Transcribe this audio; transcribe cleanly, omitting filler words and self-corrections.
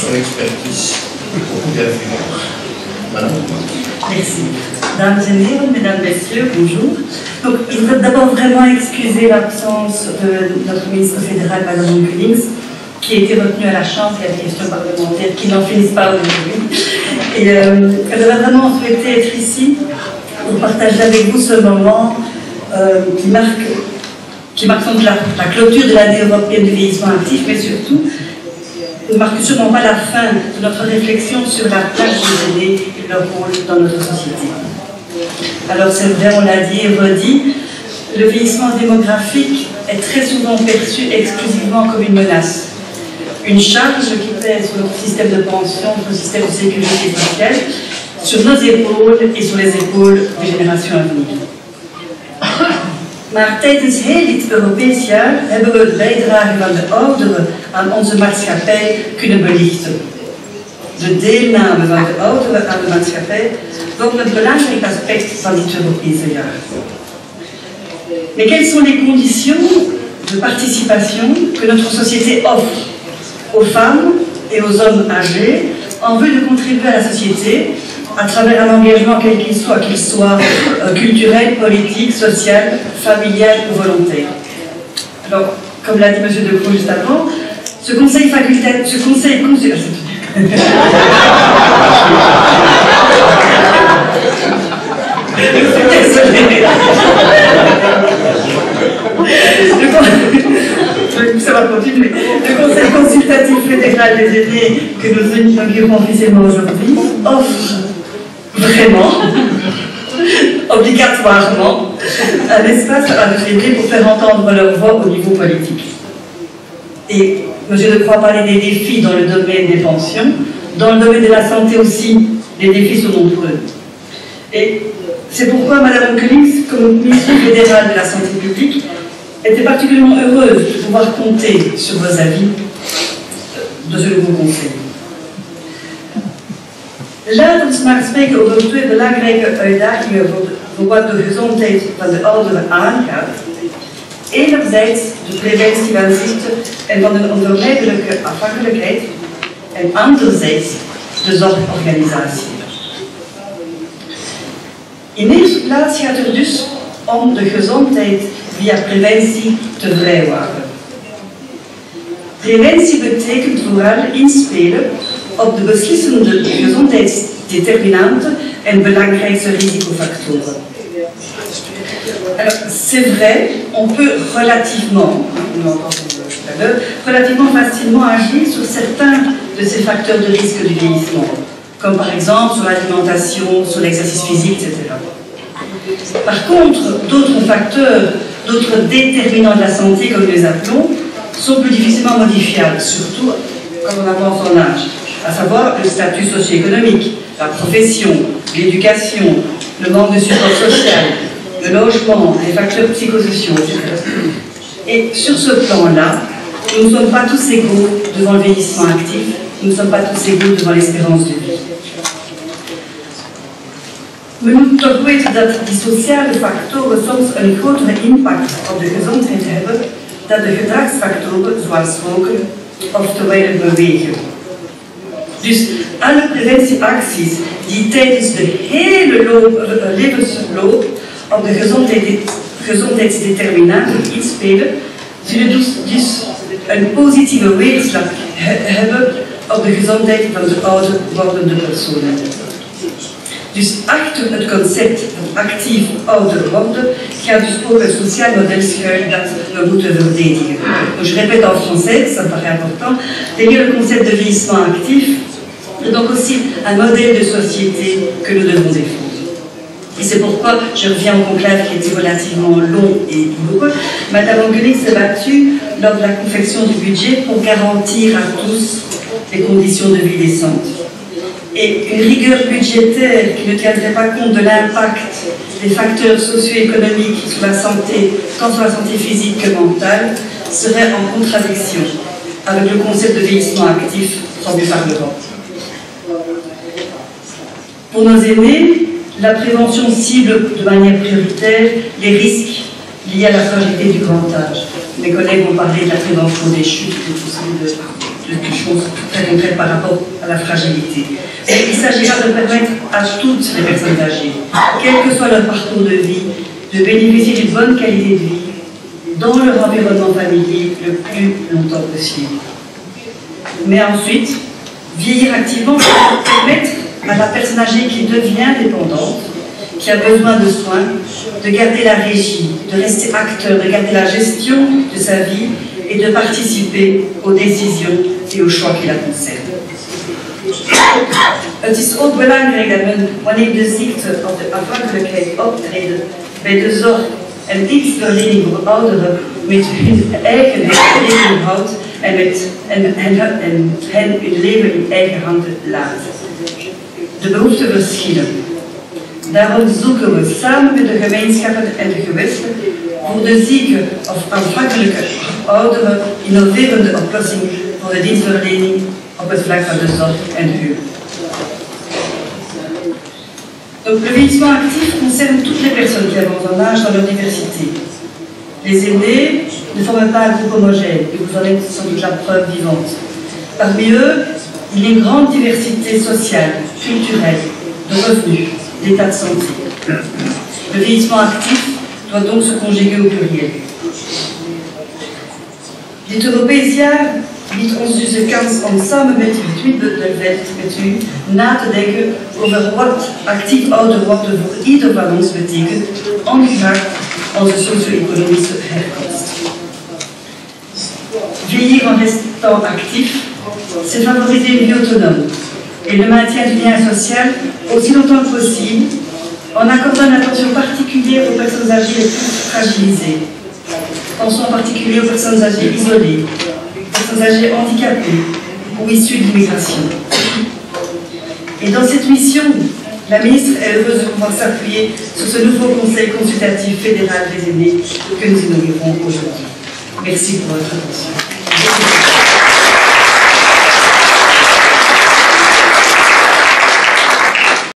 son expertise beaucoup d'influence. Madame. Merci. Dames et messieurs, mesdames, messieurs, bonjour. Donc, je voudrais d'abord vraiment excuser l'absence de notre ministre fédéral, Madame Onkelings, qui a été retenue à la Chambre. Il y a des questions parlementaires qui n'en finissent pas aujourd'hui. Et elle aurait vraiment souhaité être ici pour partager avec vous ce moment qui marque donc la clôture de l'année européenne du vieillissement actif, mais surtout ne marque sûrement pas la fin de notre réflexion sur la place des aînés et leur rôle dans notre société. Alors c'est vrai, on l'a dit et redit, le vieillissement démographique est très souvent perçu exclusivement comme une menace. Une charge qui pèse sur notre système de pension, notre système de sécurité sociale, sur nos épaules et sur les épaules des générations à venir. Maar tijdens heel dit Europees jaar hebben we de bijdrage van de ouderen aan onze maatschappij kunnen belichten. De deelname van de ouderen aan de maatschappij vormt een belangrijk aspect van dit Europese jaar. Mais quelles sont les conditions de participation que notre société offre aux femmes et aux hommes âgés en vue de contribuer à la société à travers un engagement quel qu'il soit culturel, politique, social, familial ou volontaire. Alors, comme l'a dit M. Decroix juste avant, ce conseil facultatif, ça va continuer. Le Conseil consultatif fédéral des aînés que nous inaugurons officiellement aujourd'hui offre vraiment, obligatoirement, un espace à nos aînés pour faire entendre leur voix au niveau politique. Et M. Decroix parlait des défis dans le domaine des pensions, dans le domaine de la santé aussi, les défis sont nombreux. Et c'est pourquoi Mme Onkelings, comme ministre fédérale de la santé publique, était particulièrement heureuse de pouvoir compter sur vos avis de ce nouveau conseil. Laat ons maar spreken over twee belangrijke uitdagingen voor wat de gezondheid van de ouderen aangaat. Enerzijds de preventie van ziekte en van een onvermijdelijke afhankelijkheid en anderzijds de zorgorganisatie. In eerste plaats gaat het dus om de gezondheid via preventie te vrijwaren. Preventie betekent vooral inspelen op de beslissende gezondheidsdeterminanten en belangrijkste risicofactoren. Alors, c'est vrai, on peut relativement facilement agir sur certains de ces facteurs de risque du vieillissement, comme par exemple sur l'alimentation, sur l'exercice physique, etc. Par contre, d'autres facteurs, d'autres déterminants de la santé, comme nous les appelons, sont plus difficilement modifiables, surtout quand on avance en âge, à savoir le statut socio-économique, la profession, l'éducation, le manque de support social, le logement, les facteurs psychosociaux, etc. Et sur ce plan-là, nous ne sommes pas tous égaux devant le vieillissement actif, nous ne sommes pas tous égaux devant l'espérance de vie. We moeten toch weten dat die sociale factoren soms een grotere impact op de gezondheid hebben dan de gedragsfactoren zoals roken of te weinig bewegen. Dus alle preventieacties die tijdens de hele levensloop op de gezondheidsdeterminanten inspelen, zullen dus een positieve weerslag hebben op de gezondheid van de ouder wordende personen. Dus achter het concept van actief ouder worden gaat dus ook een sociaal model schuil dat we moeten verdedigen. Donc je répète en français, ça me paraît important. Derrière le concept de vieillissement actif, c'est donc aussi un modèle de société que nous devons défendre. Et c'est pourquoi je reviens au conclave qui était relativement long et douloureux. Madame Onkelings s'est battue lors de la confection du budget pour garantir à tous des conditions de vie décentes. Et une rigueur budgétaire qui ne tiendrait pas compte de l'impact des facteurs socio-économiques sur la santé, tant sur la santé physique que mentale, serait en contradiction avec le concept de vieillissement actif promu par l'Europe. Pour nos aînés, la prévention cible de manière prioritaire les risques liés à la fragilité du grand âge. Mes collègues ont parlé de la prévention des chutes et tout ça, quelque chose de très concret par rapport à la fragilité. Et il s'agira de permettre à toutes les personnes âgées, quel que soit leur parcours de vie, de bénéficier d'une bonne qualité de vie dans leur environnement familier le plus longtemps possible. Mais ensuite, vieillir activement va permettre à la personne âgée qui devient dépendante, qui a besoin de soins, de garder la régie, de rester acteur, de garder la gestion de sa vie et de participer aux décisions et aux choix qui la concernent. Het is ook belangrijk dat men, wanneer de ziekte of de afhankelijkheid optreden, bij de zorg en dienstverlening voor ouderen met hun eigen leven houdt en hen hun leven in eigen handen laat. De behoeften verschillen. Daarom zoeken we samen met de gemeenschappen en de gewesten voor de zieke of afhankelijke ouderen innoverende oplossingen voor de dienstverlening op het vlak van de zorg en de hulp. Donc le vieillissement actif concerne toutes les personnes qui avancent en âge dans leur diversité. Les aînés ne forment pas un groupe homogène, et vous en êtes sans doute la preuve vivante. Parmi eux, il y a une grande diversité sociale, culturelle, de revenus, d'état de santé. Le vieillissement actif doit donc se conjuguer au pluriel. Dit Europees biedt ons dus de kans om samen met u na te denken over wat actief ouder worden voor ieder van ons betekent, ongeacht onze socio-economische herkomst. Vieillir en restant actif, c'est favoriser une vie autonome et le maintien du lien social aussi longtemps que possible, en accordant une attention particulière aux personnes âgées les plus fragilisées. Pensons en particulier aux personnes âgées isolées, personnes âgées handicapées ou issues de l'immigration. Et dans cette mission, la ministre est heureuse de pouvoir s'appuyer sur ce nouveau Conseil consultatif fédéral des aînés que nous inaugurons aujourd'hui. Merci pour votre attention.